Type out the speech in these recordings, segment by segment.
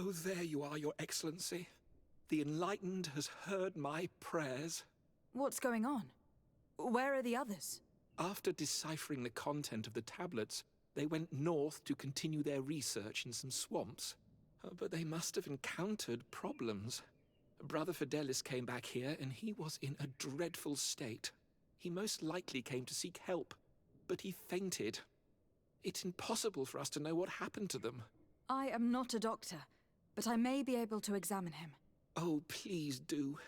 Oh, there you are, Your Excellency. The Enlightened has heard my prayers. What's going on? Where are the others? After deciphering the content of the tablets, they went north to continue their research in some swamps. But they must have encountered problems. Brother Fidelis came back here, and he was in a dreadful state. He most likely came to seek help, but he fainted. It's impossible for us to know what happened to them. I am not a doctor, but I may be able to examine him. Oh, please do.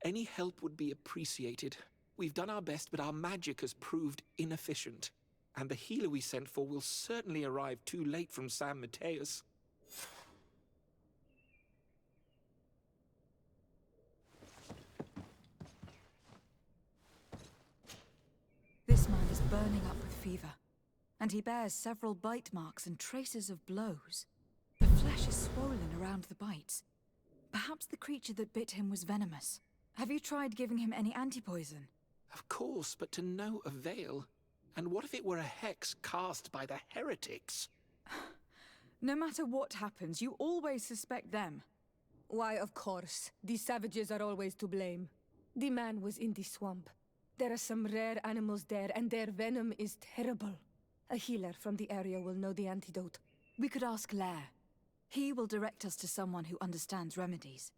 Any help would be appreciated. We've done our best, but our magic has proved inefficient. And the healer we sent for will certainly arrive too late from San Mateus. This man is burning up with fever, and he bears several bite marks and traces of blows. The flesh is swollen around the bites. Perhaps the creature that bit him was venomous. Have you tried giving him any anti-poison? Of course, but to no avail. And what if it were a hex cast by the heretics? No matter what happens, you always suspect them. Why, of course. These savages are always to blame. The man was in the swamp. There are some rare animals there, and their venom is terrible. A healer from the area will know the antidote. We could ask Lair. He will direct us to someone who understands remedies.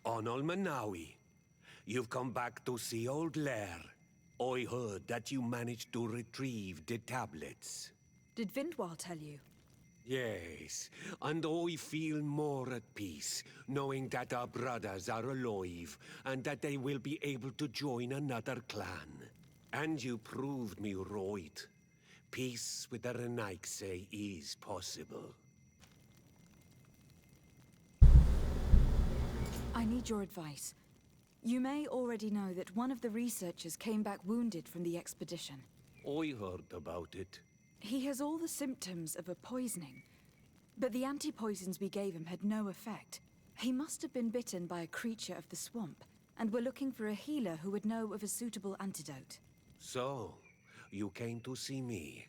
Onol Manawi, you've come back to see old Lair. I heard that you managed to retrieve the tablets. Did Vindwal tell you? Yes, and I feel more at peace, knowing that our brothers are alive, and that they will be able to join another clan. And you proved me right. Peace with the Renaigse is possible. I need your advice. You may already know that one of the researchers came back wounded from the expedition. I heard about it. He has all the symptoms of a poisoning, but the anti-poisons we gave him had no effect. He must have been bitten by a creature of the swamp, and we're looking for a healer who would know of a suitable antidote. So, you came to see me.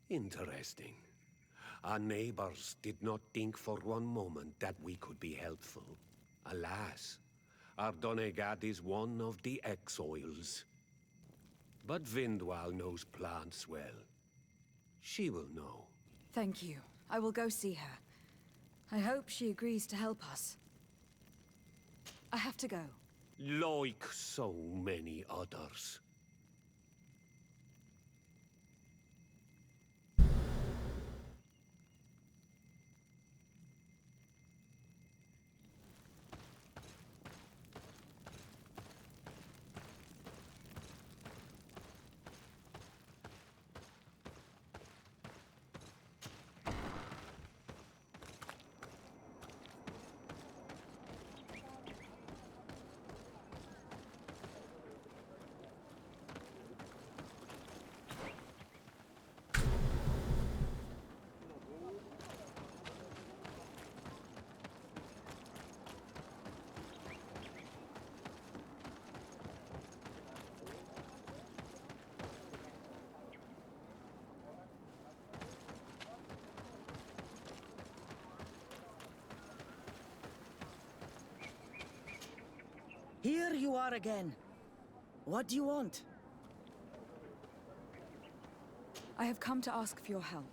Interesting. Our neighbors did not think for one moment that we could be helpful. Alas, our Donegat is one of the exiles. But Vindwal knows plants well. She will know. Thank you. I will go see her. I hope she agrees to help us. I have to go. Like so many others. Here you are again. What do you want? I have come to ask for your help.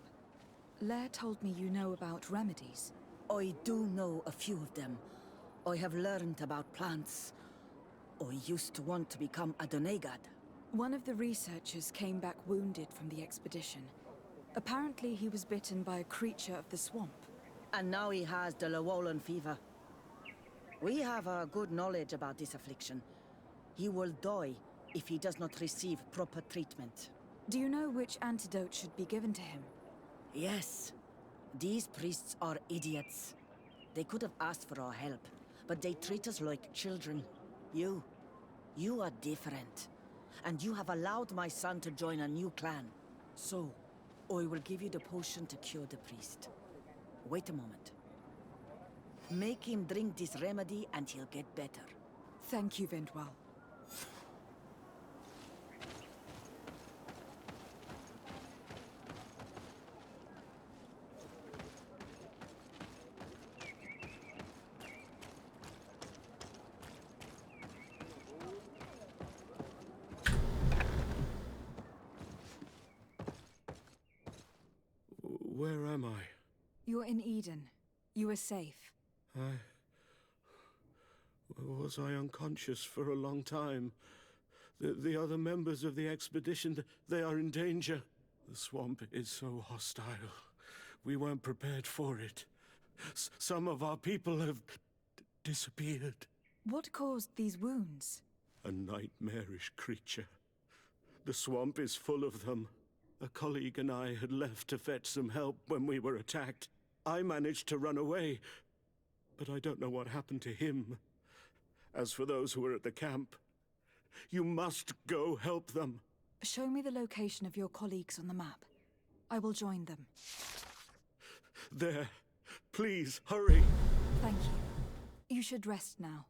Lair told me you know about remedies. I do know a few of them. I have learned about plants. I used to want to become a Donegad. One of the researchers came back wounded from the expedition. Apparently he was bitten by a creature of the swamp. And now he has the Llewellyn fever. We have a good knowledge about this affliction. He will die if he does not receive proper treatment. Do you know which antidote should be given to him? Yes. These priests are idiots. They could have asked for our help, but they treat us like children. You are different. And you have allowed my son to join a new clan. So, I will give you the potion to cure the priest. Wait a moment. Make him drink this remedy and he'll get better. Thank you, Vindwell. Where am I? You're in Eden. You are safe. Was I unconscious for a long time? The other members of the expedition, they are in danger. The swamp is so hostile. We weren't prepared for it. Some of our people have disappeared. What caused these wounds? A nightmarish creature. The swamp is full of them. A colleague and I had left to fetch some help when we were attacked. I managed to run away, but I don't know what happened to him. As for those who are at the camp, you must go help them. Show me the location of your colleagues on the map. I will join them. There. Please, hurry. Thank you. You should rest now.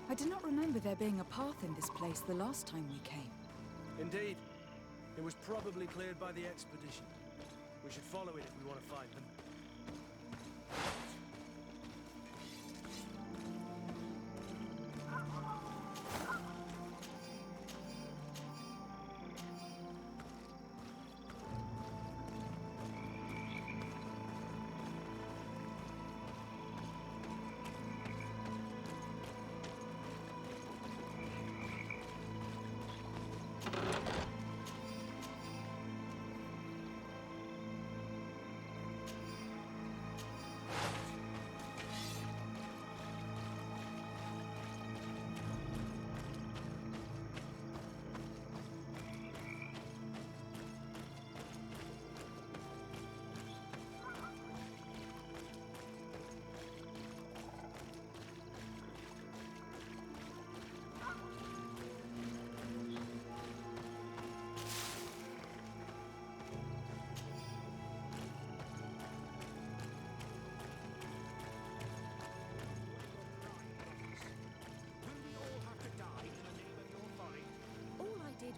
I do not remember there being a path in this place the last time we came. Indeed. It was probably cleared by the expedition. We should follow it if we want to find them.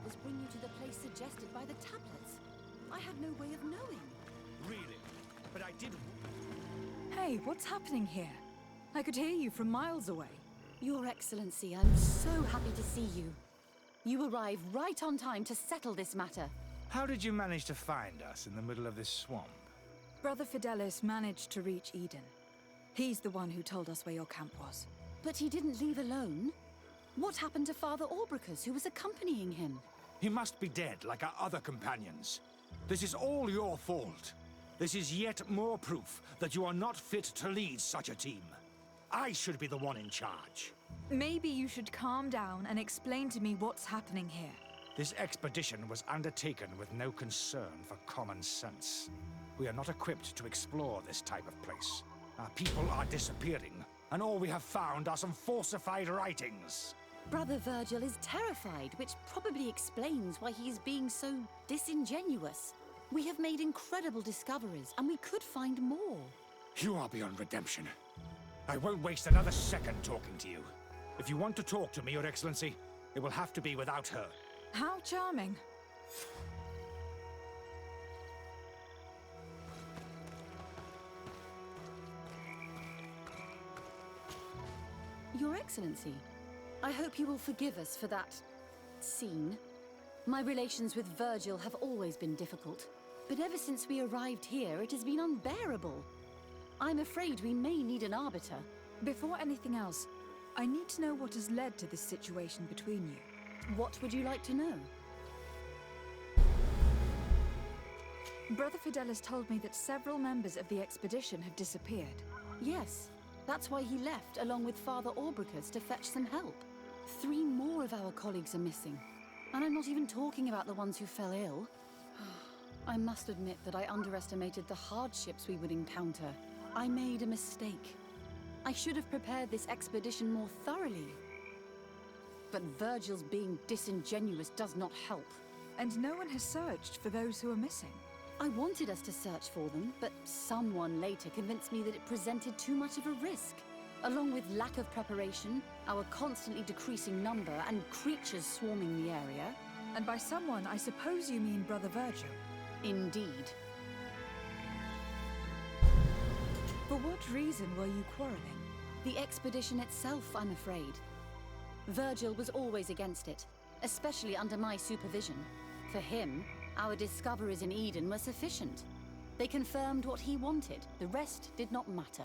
Was bring you to the place suggested by the tablets. I had no way of knowing. Really? But I did... Hey, what's happening here? I could hear you from miles away. Your Excellency, I'm so happy to see you. You arrived right on time to settle this matter. How did you manage to find us in the middle of this swamp? Brother Fidelis managed to reach Eden. He's the one who told us where your camp was. But he didn't leave alone. What happened to Father Orbricus, who was accompanying him? He must be dead, like our other companions. This is all your fault. This is yet more proof that you are not fit to lead such a team. I should be the one in charge. Maybe you should calm down and explain to me what's happening here. This expedition was undertaken with no concern for common sense. We are not equipped to explore this type of place. Our people are disappearing, and all we have found are some falsified writings. Brother Virgil is terrified, which probably explains why he's being so disingenuous. We have made incredible discoveries, and we could find more. You are beyond redemption. I won't waste another second talking to you. If you want to talk to me, Your Excellency, it will have to be without her. How charming. Your Excellency, I hope you will forgive us for that scene. My relations with Virgil have always been difficult, but ever since we arrived here, it has been unbearable. I'm afraid we may need an arbiter. Before anything else, I need to know what has led to this situation between you. What would you like to know? Brother Fidelis told me that several members of the expedition have disappeared. Yes, that's why he left along with Father Orbricus to fetch some help. 3 more of our colleagues are missing, and I'm not even talking about the ones who fell ill. I must admit that I underestimated the hardships we would encounter. I made a mistake. I should have prepared this expedition more thoroughly. But Virgil's being disingenuous does not help. And no one has searched for those who are missing. I wanted us to search for them, but someone later convinced me that it presented too much of a risk. Along with lack of preparation, our constantly decreasing number, and creatures swarming the area. And by someone, I suppose you mean Brother Virgil. Indeed. For what reason were you quarreling? The expedition itself, I'm afraid. Virgil was always against it, especially under my supervision. For him, our discoveries in Eden were sufficient. They confirmed what he wanted. The rest did not matter.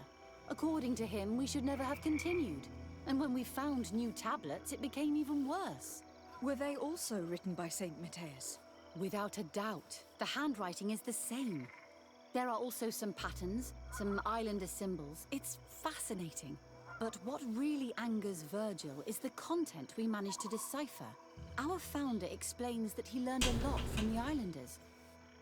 According to him, we should never have continued. And when we found new tablets, it became even worse. Were they also written by Saint Matthias? Without a doubt. The handwriting is the same. There are also some patterns, some islander symbols. It's fascinating. But what really angers Virgil is the content we managed to decipher. Our founder explains that he learned a lot from the islanders.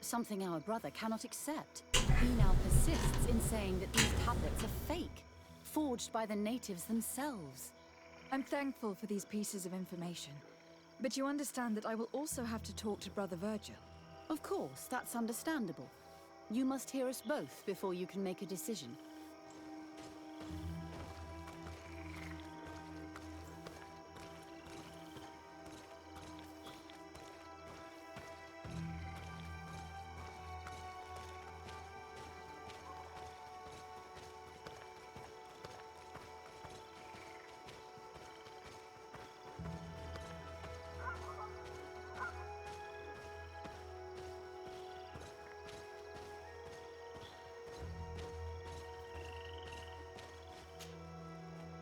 Something our brother cannot accept. He now persists in saying that these tablets are fake, forged by the natives themselves. I'm thankful for these pieces of information. But you understand that I will also have to talk to Brother Virgil. Of course, that's understandable. You must hear us both before you can make a decision.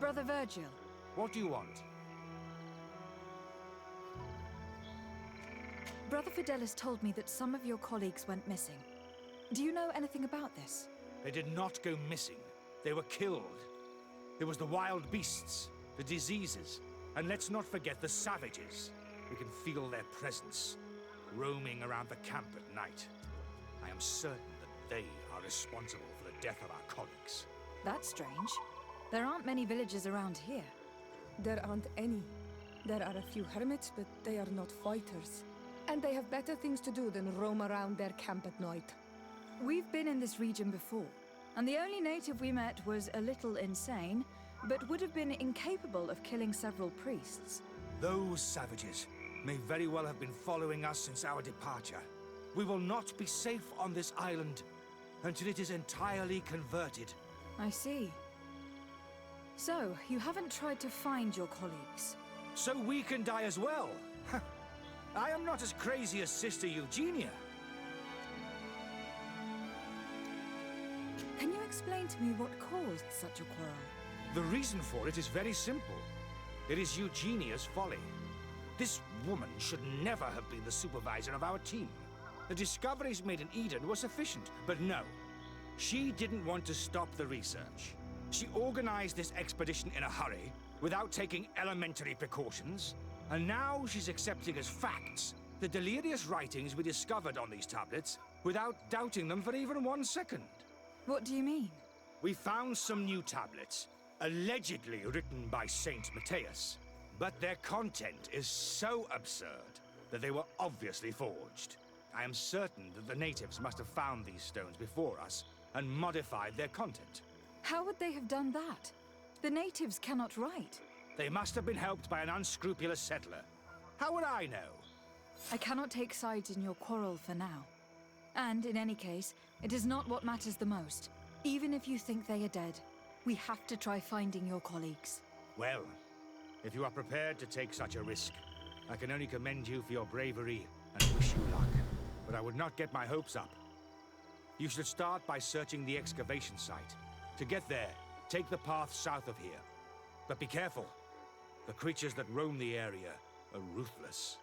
Brother Virgil. What do you want? Brother Fidelis told me that some of your colleagues went missing. Do you know anything about this? They did not go missing. They were killed. It was the wild beasts, the diseases, and let's not forget the savages. We can feel their presence, roaming around the camp at night. I am certain that they are responsible for the death of our colleagues. That's strange. There aren't many villages around here. There aren't any. There are a few hermits, but they are not fighters. And they have better things to do than roam around their camp at night. We've been in this region before, and the only native we met was a little insane, but would have been incapable of killing several priests. Those savages may very well have been following us since our departure. We will not be safe on this island until it is entirely converted. I see. So, you haven't tried to find your colleagues? So we can die as well. I am not as crazy as Sister Eugenia. Can you explain to me what caused such a quarrel? The reason for it is very simple. It is Eugenia's folly. This woman should never have been the supervisor of our team. The discoveries made in Eden were sufficient, but no. She didn't want to stop the research. She organized this expedition in a hurry, without taking elementary precautions, and now she's accepting as facts the delirious writings we discovered on these tablets, without doubting them for even 1 second. What do you mean? We found some new tablets, allegedly written by Saint Matthias, but their content is so absurd that they were obviously forged. I am certain that the natives must have found these stones before us and modified their content. How would they have done that? The natives cannot write. They must have been helped by an unscrupulous settler. How would I know? I cannot take sides in your quarrel for now. And in any case, it is not what matters the most. Even if you think they are dead, we have to try finding your colleagues. Well, if you are prepared to take such a risk, I can only commend you for your bravery and wish you luck. But I would not get my hopes up. You should start by searching the excavation site. To get there, take the path south of here. But be careful. The creatures that roam the area are ruthless.